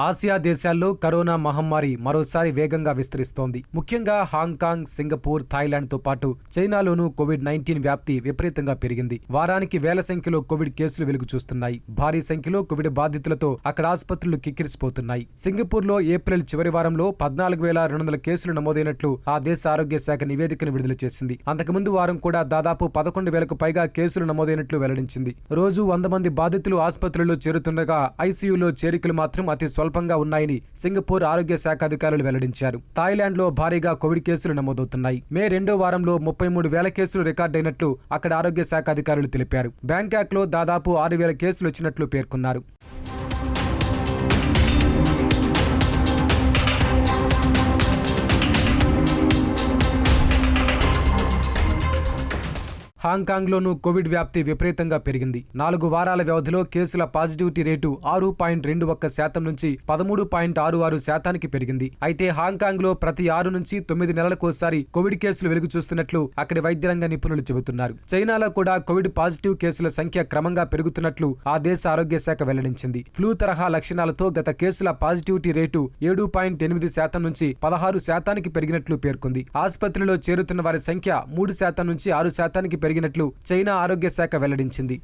Asia దేశాల్లో corona మహమ్మారి మరోసారి వేగంగా విస్తరిస్తోంది. ముఖ్యంగా హాంకాంగ్, సింగపూర్, థాయిలాండ్తో పాటు చైనాలోనూ కోవిడ్-19 వ్యాప్తి విపరీతంగా పెరిగింది. వారానికి వేల సంఖ్యలో కోవిడ్ కేసులు వెలుగు చూస్తున్నాయి. భారీ సంఖ్యలో కోవిడ్ బాధితులతో అక్కడ ఆసుపత్రులు కిక్కిరిసిపోతున్నాయి. సింగపూర్లో ఏప్రిల్ చివరి వారంలో 14,200 కేసులు నమోదైనట్లు ఆ దేశ ఆరోగ్య శాఖ నివేదికను విడుదల చేసింది. అంతకుముందు వారం కూడా దాదాపు 11,000కు పైగా కేసులు నమోదైనట్లు వెల్లడించింది. రోజు 100 మంది బాధితులు ఆసుపత్రుల్లో చేరుతుండగా ఐసీయూలో చేరికలు మాత్రం అతి స్వల్పంగా ఉన్నాయని సింగపూర్ ఆరోగ్య శాఖ అధికారులు వెల్లడించారు. థాయిలాండ్లో భారీగా కోవిడ్ కేసులు నమోదవుతున్నాయి. మే 2వ వారంలో 33,000 కేసులు రికార్డైనట్లు అక్కడ ఆరోగ్య శాఖ అధికారులు తెలిపారు. బ్యాంకాక్లో దాదాపు 6,000 కేసులు వచ్చినట్లు పేర్కొన్నారు. హాంకాంగ్లోనూ కోవిడ్ వ్యాప్తి విపరీతంగా పెరిగింది. 4 వారాల వ్యవధిలో కేసుల పాజిటివిటీ రేటు 6.21% నుంచి 13.66% పెరిగింది. అయితే హాంకాంగ్లో ప్రతి 6 నుంచి 9 నెలలకోసారి కోవిడ్ కేసులు వెలుగు చూస్తున్నట్లు అక్కడి వైద్యరంగ నిపుణులు చెబుతున్నారు. చైనాలో కూడా కోవిడ్ పాజిటివ్ కేసుల సంఖ్య క్రమంగా పెరుగుతున్నట్లు ఆ దేశ ఆరోగ్య శాఖ వెల్లడించింది. ఫ్లూ తరహా లక్షణాలతో గత కేసుల పాజిటివిటీ రేటు 7.8% నుంచి 16% పెరిగినట్లు పేర్కొంది. ఆసుపత్రిలో చేరుతున్న వారి సంఖ్య 3% నుంచి 6% పెరిగినట్లు చైనా ఆరోగ్య శాఖ వెల్లడించింది.